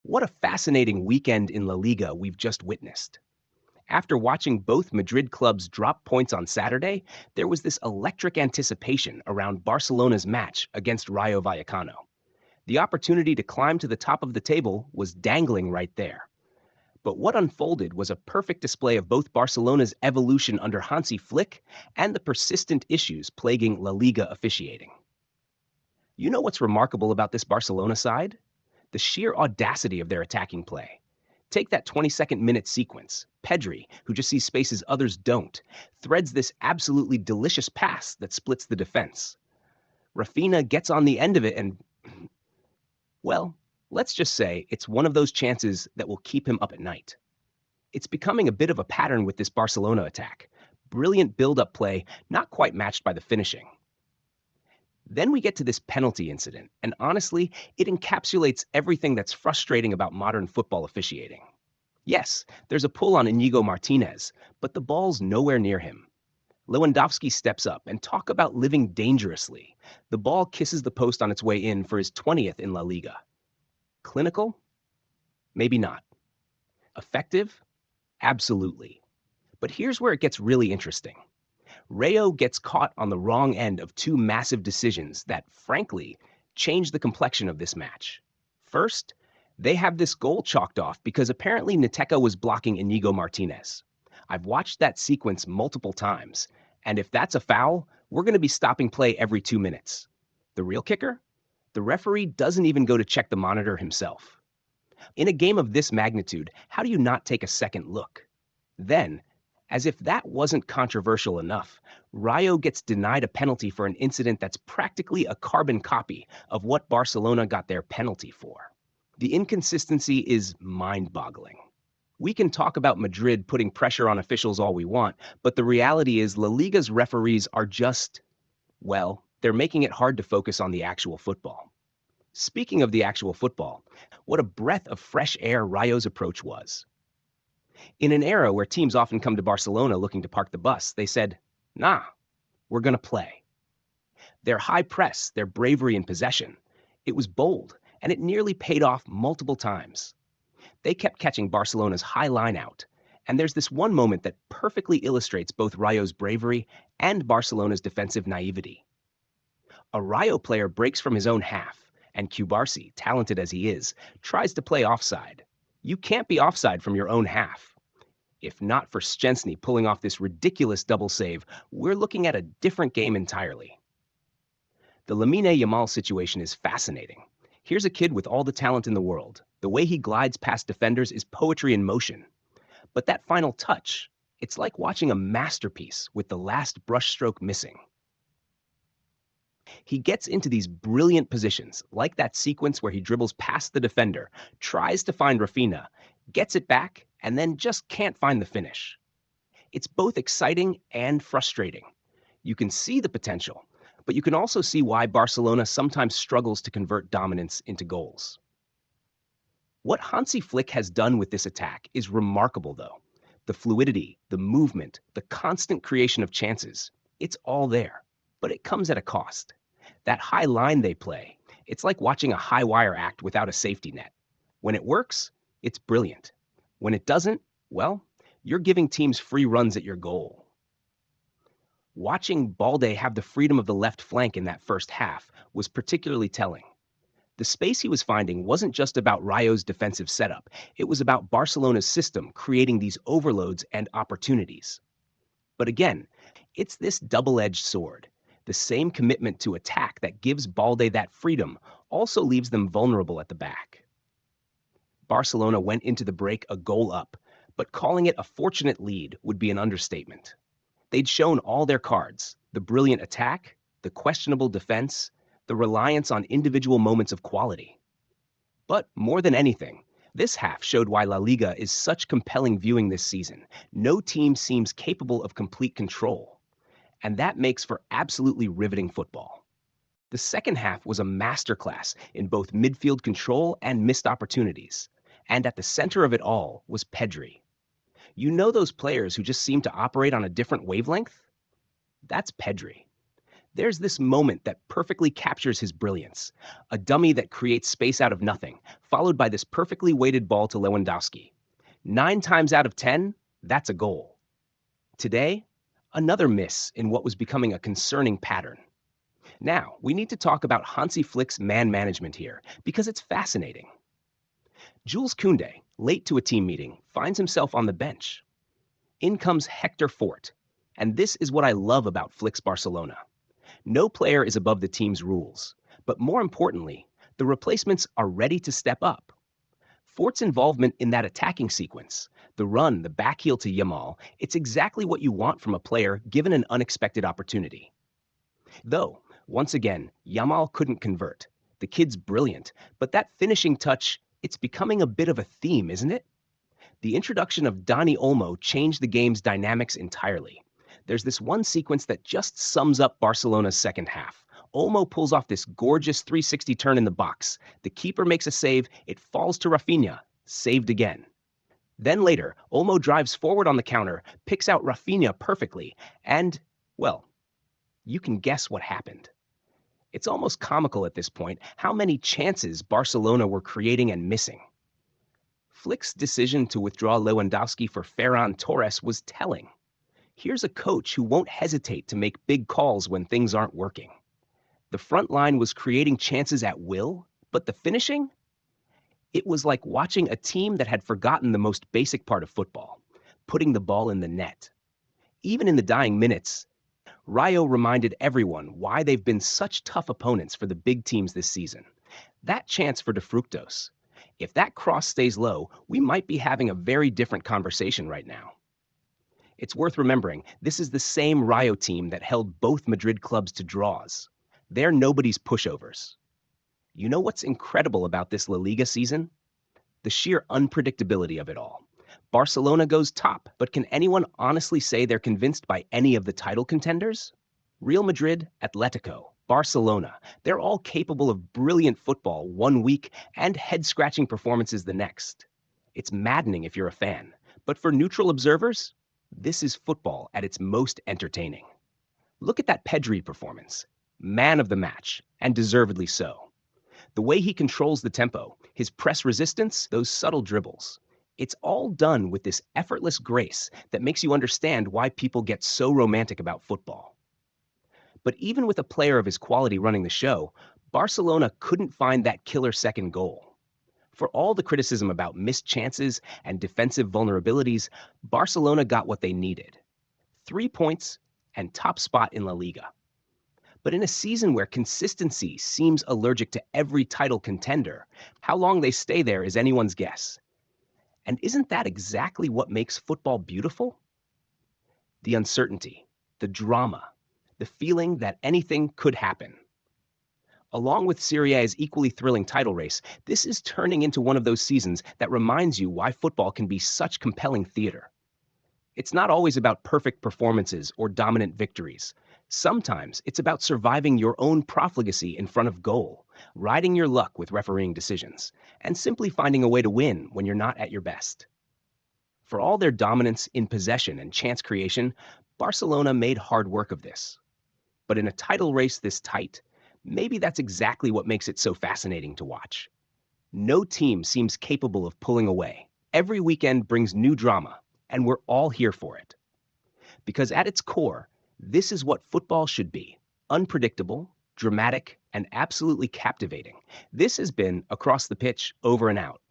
What a fascinating weekend in La Liga we've just witnessed. After watching both Madrid clubs drop points on Saturday, there was this electric anticipation around Barcelona's match against Rayo Vallecano. The opportunity to climb to the top of the table was dangling right there. But what unfolded was a perfect display of both Barcelona's evolution under Hansi Flick and the persistent issues plaguing La Liga officiating. You know what's remarkable about this Barcelona side? The sheer audacity of their attacking play. Take that 22nd minute sequence. Pedri, who just sees spaces others don't, threads this absolutely delicious pass that splits the defense. Rafinha gets on the end of it and, well, let's just say it's one of those chances that will keep him up at night. It's becoming a bit of a pattern with this Barcelona attack. Brilliant build-up play, not quite matched by the finishing. Then we get to this penalty incident, and honestly, it encapsulates everything that's frustrating about modern football officiating. Yes, there's a pull on Inigo Martinez, but the ball's nowhere near him. Lewandowski steps up, and talk about living dangerously. The ball kisses the post on its way in for his 20th in La Liga. Clinical? Maybe not. Effective? Absolutely. But here's where it gets really interesting. Rayo gets caught on the wrong end of two massive decisions that, frankly, change the complexion of this match. First, they have this goal chalked off because apparently Niteca was blocking Inigo Martinez. I've watched that sequence multiple times, and if that's a foul, we're going to be stopping play every 2 minutes. The real kicker? The referee doesn't even go to check the monitor himself. In a game of this magnitude, how do you not take a second look? Then, as if that wasn't controversial enough, Rayo gets denied a penalty for an incident that's practically a carbon copy of what Barcelona got their penalty for. The inconsistency is mind-boggling. We can talk about Madrid putting pressure on officials all we want, but the reality is La Liga's referees are just, well, they're making it hard to focus on the actual football. Speaking of the actual football, what a breath of fresh air Rayo's approach was. In an era where teams often come to Barcelona looking to park the bus, they said, nah, we're going to play. Their high press, their bravery in possession, it was bold, and it nearly paid off multiple times. They kept catching Barcelona's high line out, and there's this one moment that perfectly illustrates both Rayo's bravery and Barcelona's defensive naivety. A Rayo player breaks from his own half, and Cubarsi, talented as he is, tries to play offside. You can't be offside from your own half. If not for Szczęsny pulling off this ridiculous double save, we're looking at a different game entirely. The Lamine Yamal situation is fascinating. Here's a kid with all the talent in the world. The way he glides past defenders is poetry in motion. But that final touch, it's like watching a masterpiece with the last brushstroke missing. He gets into these brilliant positions, like that sequence where he dribbles past the defender, tries to find Rafinha, gets it back, and then just can't find the finish. It's both exciting and frustrating. You can see the potential, but you can also see why Barcelona sometimes struggles to convert dominance into goals. What Hansi Flick has done with this attack is remarkable, though. The fluidity, the movement, the constant creation of chances, it's all there, but it comes at a cost. That high line they play, it's like watching a high wire act without a safety net. When it works, it's brilliant. When it doesn't, well, you're giving teams free runs at your goal. Watching Balde have the freedom of the left flank in that first half was particularly telling. The space he was finding wasn't just about Rayo's defensive setup, it was about Barcelona's system creating these overloads and opportunities. But again, it's this double-edged sword. The same commitment to attack that gives Balde that freedom also leaves them vulnerable at the back. Barcelona went into the break a goal up, but calling it a fortunate lead would be an understatement. They'd shown all their cards, the brilliant attack, the questionable defense, the reliance on individual moments of quality. But more than anything, this half showed why La Liga is such compelling viewing this season. No team seems capable of complete control, and that makes for absolutely riveting football. The second half was a masterclass in both midfield control and missed opportunities, and at the center of it all was Pedri. You know those players who just seem to operate on a different wavelength? That's Pedri. There's this moment that perfectly captures his brilliance. A dummy that creates space out of nothing, followed by this perfectly weighted ball to Lewandowski. 9 times out of 10, that's a goal. Today, another miss in what was becoming a concerning pattern. Now, we need to talk about Hansi Flick's man management here, because it's fascinating. Jules Koundé, late to a team meeting, finds himself on the bench. In comes Hector Fort, and this is what I love about Flick's Barcelona. No player is above the team's rules, but more importantly, the replacements are ready to step up. Fort's involvement in that attacking sequence, the run, the backheel to Yamal, it's exactly what you want from a player given an unexpected opportunity. Though, once again, Yamal couldn't convert. The kid's brilliant, but that finishing touch, it's becoming a bit of a theme, isn't it? The introduction of Dani Olmo changed the game's dynamics entirely. There's this one sequence that just sums up Barcelona's second half. Olmo pulls off this gorgeous 360 turn in the box. The keeper makes a save, it falls to Rafinha, saved again. Then later, Olmo drives forward on the counter, picks out Rafinha perfectly, and, well, you can guess what happened. It's almost comical at this point how many chances Barcelona were creating and missing. Flick's decision to withdraw Lewandowski for Ferran Torres was telling. Here's a coach who won't hesitate to make big calls when things aren't working. The front line was creating chances at will, but the finishing? It was like watching a team that had forgotten the most basic part of football, putting the ball in the net. Even in the dying minutes, Rayo reminded everyone why they've been such tough opponents for the big teams this season. That chance for De Fructos. If that cross stays low, we might be having a very different conversation right now. It's worth remembering, this is the same Rayo team that held both Madrid clubs to draws. They're nobody's pushovers. You know what's incredible about this La Liga season? The sheer unpredictability of it all. Barcelona goes top, but can anyone honestly say they're convinced by any of the title contenders? Real Madrid, Atletico, Barcelona, they're all capable of brilliant football one week and head-scratching performances the next. It's maddening if you're a fan, but for neutral observers, this is football at its most entertaining. Look at that Pedri performance. Man of the match, and deservedly so. The way he controls the tempo, his press resistance, those subtle dribbles. It's all done with this effortless grace that makes you understand why people get so romantic about football. But even with a player of his quality running the show, Barcelona couldn't find that killer second goal. For all the criticism about missed chances and defensive vulnerabilities, Barcelona got what they needed. 3 points and top spot in La Liga. But in a season where consistency seems allergic to every title contender, how long they stay there is anyone's guess. And isn't that exactly what makes football beautiful? The uncertainty, the drama, the feeling that anything could happen. Along with Serie A's equally thrilling title race, this is turning into one of those seasons that reminds you why football can be such compelling theater. It's not always about perfect performances or dominant victories. Sometimes it's about surviving your own profligacy in front of goal, riding your luck with refereeing decisions, and simply finding a way to win when you're not at your best. For all their dominance in possession and chance creation, Barcelona made hard work of this. But in a title race this tight, maybe that's exactly what makes it so fascinating to watch. No team seems capable of pulling away. Every weekend brings new drama, and we're all here for it. Because at its core, this is what football should be: unpredictable, dramatic, and absolutely captivating. This has been Across the Pitch, Over and Out.